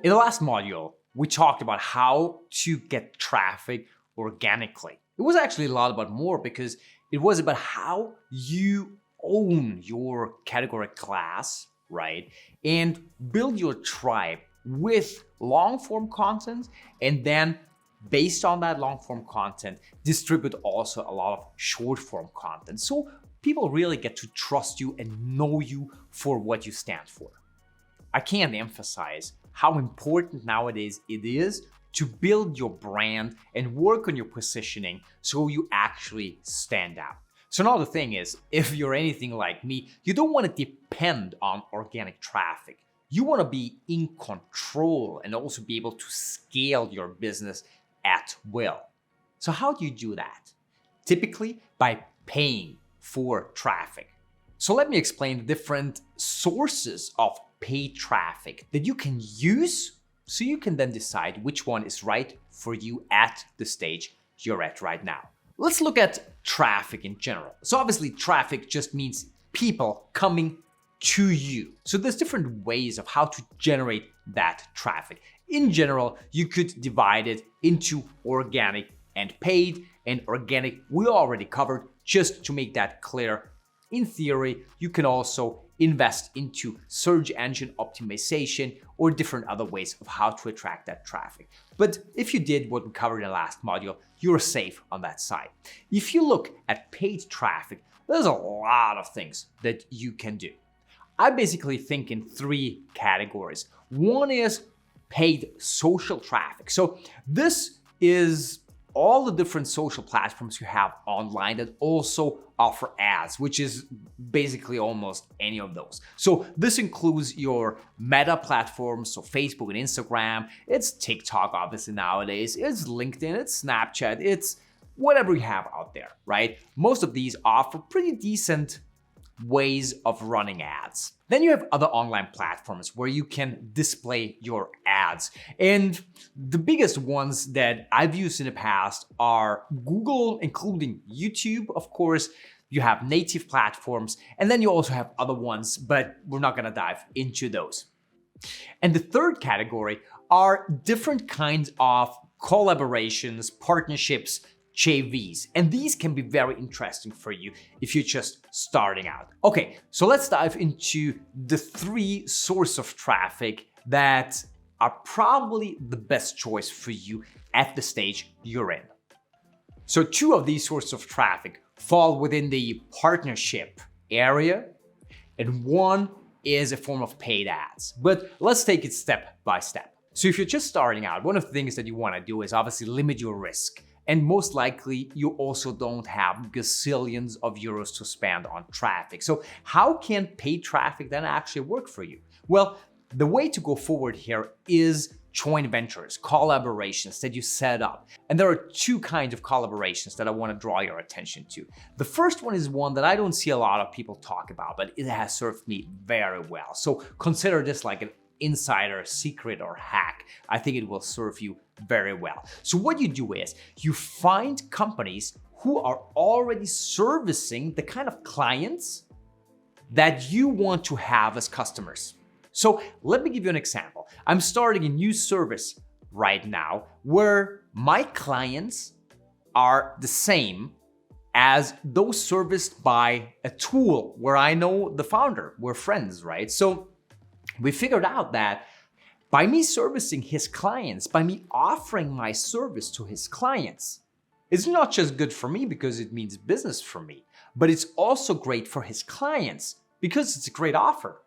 In the last module, we talked about how to get traffic organically. It was actually a lot about more because it was about how you own your category class, right? And build your tribe with long form content, and then based on that long form content, distribute also a lot of short form content. So people really get to trust you and know you for what you stand for. I can't emphasize how important nowadays it is to build your brand and work on your positioning so you actually stand out. So now the thing is, if you're anything like me, you don't want to depend on organic traffic. You want to be in control and also be able to scale your business at will. So how do you do that? Typically by paying for traffic. So let me explain the different sources of paid traffic that you can use so you can then decide which one is right for you at the stage you're at right now. Let's look at traffic in general. So obviously traffic just means people coming to you. So there's different ways of how to generate that traffic. In general, you could divide it into organic and paid, and organic we already covered. Just to make that clear, in theory, you can also invest into search engine optimization or different other ways of how to attract that traffic. But if you did what we covered in the last module, you're safe on that side. If you look at paid traffic, there's a lot of things that you can do. I basically think in three categories. One is paid social traffic. So this is all the different social platforms you have online that also offer ads, which is basically almost any of those. So this includes your meta platforms, so Facebook and Instagram, it's TikTok obviously nowadays, it's LinkedIn, it's Snapchat, it's whatever you have out there, right? Most of these offer pretty decent ways of running ads. Then you have other online platforms where you can display your ads. And the biggest ones that I've used in the past are Google, including YouTube, of course. You have native platforms, and then you also have other ones, but we're not gonna dive into those. And the third category are different kinds of collaborations, partnerships, JVs. And these can be very interesting for you if you're just starting out. Okay, so let's dive into the three sources of traffic that are probably the best choice for you at the stage you're in. So two of these sources of traffic fall within the partnership area, and one is a form of paid ads. But let's take it step by step. So if you're just starting out, one of the things that you want to do is obviously limit your risk. And most likely, you also don't have gazillions of euros to spend on traffic. So how can paid traffic then actually work for you? Well, the way to go forward here is joint ventures, collaborations that you set up. And there are two kinds of collaborations that I want to draw your attention to. The first one is one that I don't see a lot of people talk about, but it has served me very well. So consider this like an insider secret or hack. I think it will serve you very well. So what you do is you find companies who are already servicing the kind of clients that you want to have as customers. So let me give you an example. I'm starting a new service right now where my clients are the same as those serviced by a tool where I know the founder. We're friends, right? So we figured out that by me servicing his clients, by me offering my service to his clients, it's not just good for me because it means business for me, but it's also great for his clients because it's a great offer.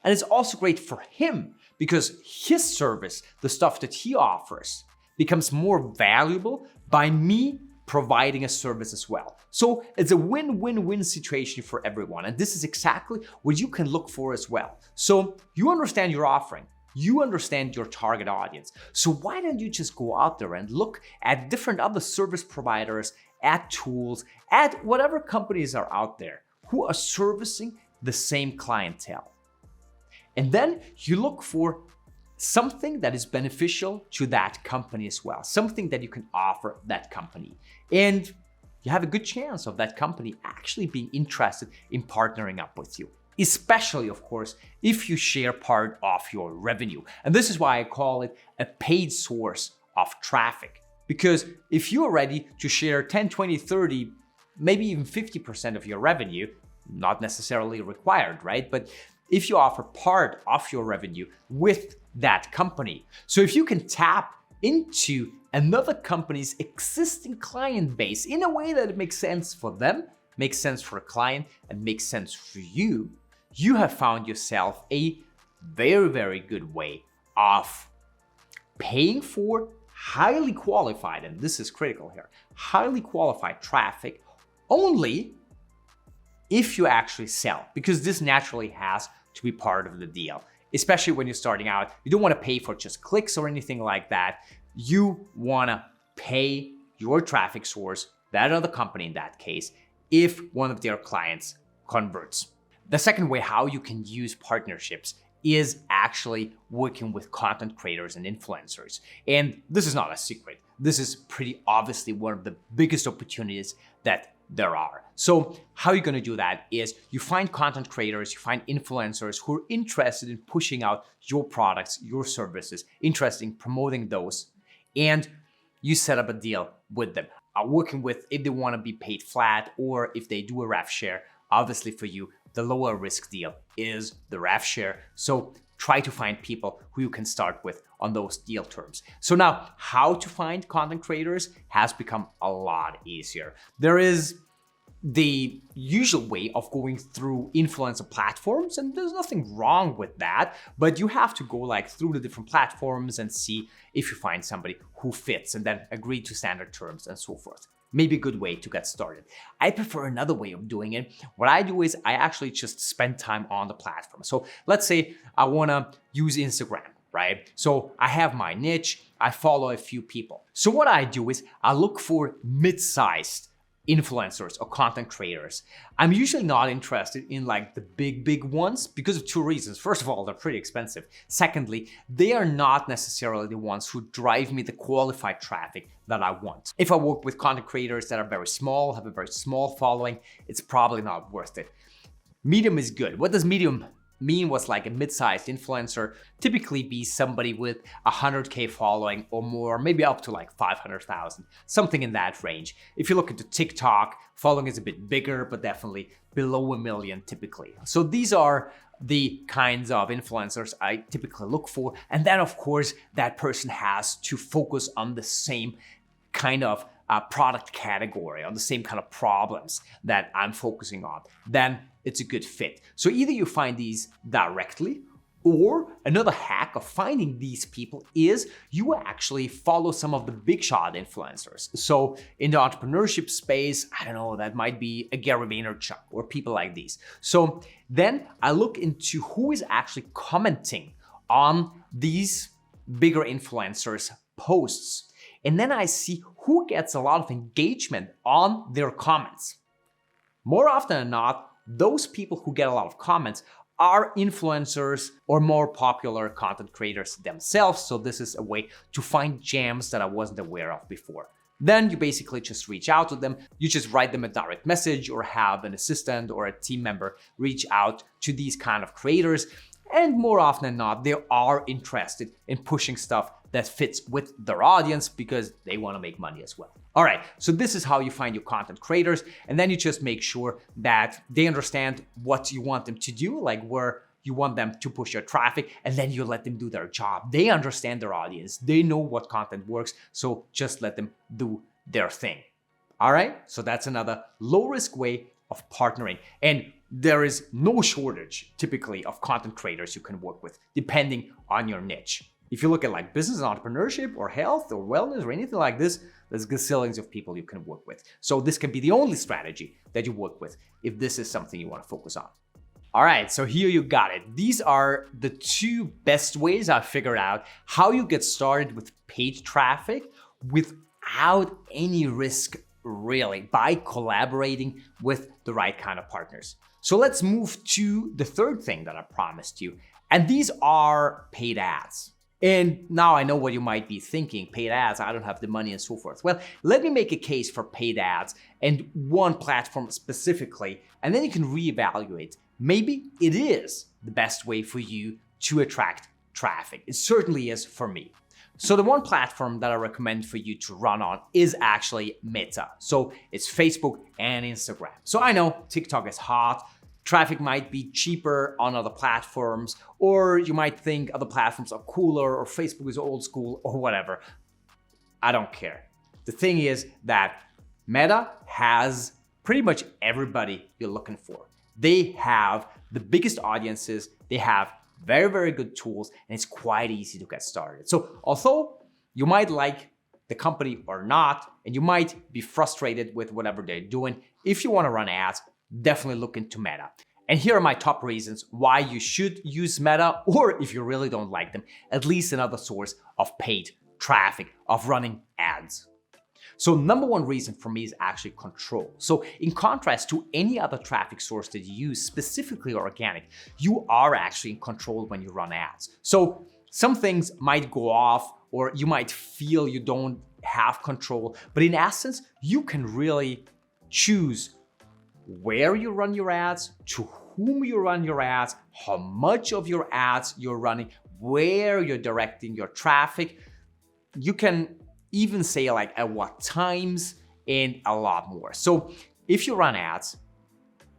And it's also great for him because his service, the stuff that he offers, becomes more valuable by me providing a service as well. So it's a win-win-win situation for everyone. And this is exactly what you can look for as well. So you understand your offering. You understand your target audience. So why don't you just go out there and look at different other service providers, at tools, at whatever companies are out there who are servicing the same clientele. And then you look for something that is beneficial to that company as well, something that you can offer that company. And you have a good chance of that company actually being interested in partnering up with you. especially, of course, if you share part of your revenue. And this is why I call it a paid source of traffic. Because if you're ready to share 10, 20, 30, maybe even 50% of your revenue, not necessarily required, right? But if you offer part of your revenue with that company, so if you can tap into another company's existing client base in a way that it makes sense for them, makes sense for a client, and makes sense for you, you have found yourself a very, very good way of paying for highly qualified, and this is critical here, highly qualified traffic only if you actually sell, because this naturally has to be part of the deal. Especially when you're starting out, you don't want to pay for just clicks or anything like that. You want to pay your traffic source, that other company in that case, if one of their clients converts. The second way how you can use partnerships is actually working with content creators and influencers. And this is not a secret. This is pretty obviously one of the biggest opportunities that there are. So how you're going to do that is you find content creators, you find influencers who are interested in pushing out your products, your services, interested in promoting those, and you set up a deal with them. Working with if they want to be paid flat or if they do a rev share. Obviously for you, the lower risk deal is the rev share. So try to find people who you can start with on those deal terms. So now how to find content creators has become a lot easier. There is the usual way of going through influencer platforms, and there's nothing wrong with that, but you have to go through the different platforms and see if you find somebody who fits and then agree to standard terms and so forth. Maybe a good way to get started. I prefer another way of doing it. What I do is I actually just spend time on the platform. So let's say I wanna use Instagram, right? So I have my niche, I follow a few people. So what I do is I look for mid-sized influencers or content creators. I'm usually not interested in the big ones because of two reasons. First of all, they're pretty expensive. Secondly, they are not necessarily the ones who drive me the qualified traffic that I want. If I work with content creators that are very small, have a very small following, it's probably not worth it. Medium is good. What does medium mean? Was a mid-sized influencer, typically be somebody with 100K following or more, maybe up to 500,000, something in that range. If you look into TikTok, following is a bit bigger, but definitely below 1 million typically. So these are the kinds of influencers I typically look for. And then of course, that person has to focus on the same kind of product category, on the same kind of problems that I'm focusing on. Then it's a good fit. So either you find these directly, or another hack of finding these people is you actually follow some of the big shot influencers. So in the entrepreneurship space, I don't know, that might be a Gary Vaynerchuk or people like these. So then I look into who is actually commenting on these bigger influencers' posts. And then I see who gets a lot of engagement on their comments. More often than not, those people who get a lot of comments are influencers or more popular content creators themselves. So this is a way to find gems that I wasn't aware of before. Then you basically just reach out to them. You just write them a direct message or have an assistant or a team member reach out to these kind of creators. And more often than not, they are interested in pushing stuff that fits with their audience because they want to make money as well. All right, so this is how you find your content creators, and then you just make sure that they understand what you want them to do, where you want them to push your traffic, and then you let them do their job. They understand their audience, they know what content works, so just let them do their thing. All right, so that's another low-risk way of partnering. And there is no shortage, typically, of content creators you can work with, depending on your niche. If you look at business and entrepreneurship or health or wellness or anything like this, there's gazillions of people you can work with. So this can be the only strategy that you work with if this is something you want to focus on. All right, so here you got it. These are the two best ways I've figured out how you get started with paid traffic without any risk, really, by collaborating with the right kind of partners. So let's move to the third thing that I promised you, and these are paid ads. And now I know what you might be thinking, paid ads, I don't have the money and so forth. Well, let me make a case for paid ads and one platform specifically, and then you can reevaluate maybe it is the best way for you to attract traffic. It certainly is for me. So the one platform that I recommend for you to run on is actually Meta. So it's Facebook and Instagram. So I know TikTok is hot. Traffic might be cheaper on other platforms, or you might think other platforms are cooler, or Facebook is old school, or whatever. I don't care. The thing is that Meta has pretty much everybody you're looking for. They have the biggest audiences, they have very, very good tools, and it's quite easy to get started. So although you might like the company or not, and you might be frustrated with whatever they're doing, if you want to run ads, definitely look into Meta. And here are my top reasons why you should use Meta, or if you really don't like them, at least another source of paid traffic, of running ads. So number one reason for me is actually control. So in contrast to any other traffic source that you use, specifically organic, you are actually in control when you run ads. So some things might go off, or you might feel you don't have control, but in essence, you can really choose where you run your ads, to whom you run your ads, how much of your ads you're running, where you're directing your traffic. You can even say like at what times, and a lot more. So if you run ads,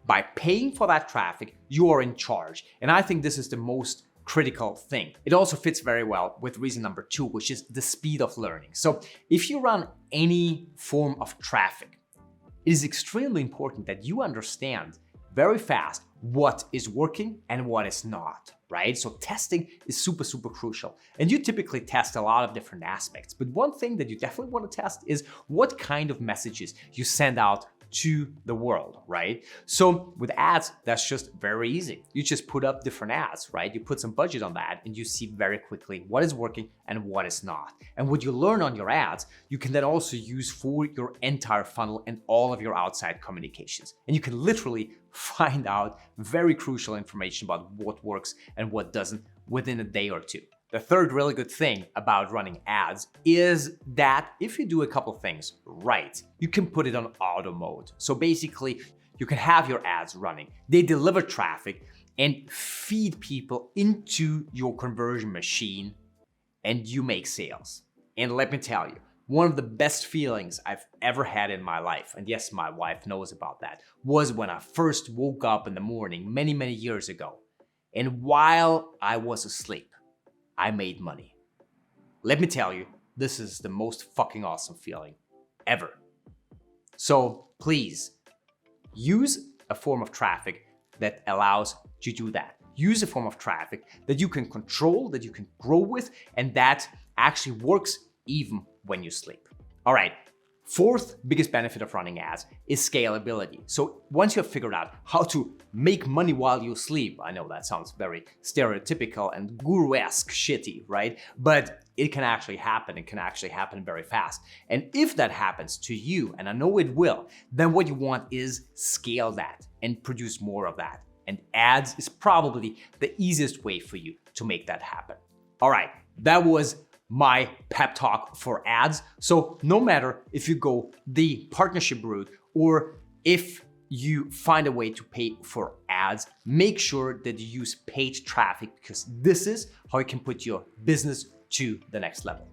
by paying for that traffic, you are in charge. And I think this is the most critical thing. It also fits very well with reason number two, which is the speed of learning. So if you run any form of traffic, it is extremely important that you understand very fast what is working and what is not, right? So testing is super, super crucial. And you typically test a lot of different aspects. But one thing that you definitely want to test is what kind of messages you send out to the world, right? So with ads, that's just very easy. You just put up different ads, right? You put some budget on that and you see very quickly what is working and what is not. And what you learn on your ads, you can then also use for your entire funnel and all of your outside communications. And you can literally find out very crucial information about what works and what doesn't within a day or two. The third really good thing about running ads is that if you do a couple things right, you can put it on auto mode. So basically, you can have your ads running. They deliver traffic and feed people into your conversion machine, and you make sales. And let me tell you, one of the best feelings I've ever had in my life, and yes, my wife knows about that, was when I first woke up in the morning many, many years ago. And while I was asleep, I made money. Let me tell you, this is the most fucking awesome feeling ever. So please use a form of traffic that allows you to do that. Use a form of traffic that you can control, that you can grow with, and that actually works even when you sleep. All right. Fourth biggest benefit of running ads is scalability. So once you have figured out how to make money while you sleep, I know that sounds very stereotypical and guru-esque shitty, right? But it can actually happen. It can actually happen very fast. And if that happens to you, and I know it will, then what you want is scale that and produce more of that. And ads is probably the easiest way for you to make that happen. All right, that was my pep talk for ads. So no matter if you go the partnership route or if you find a way to pay for ads, make sure that you use paid traffic, because this is how you can put your business to the next level.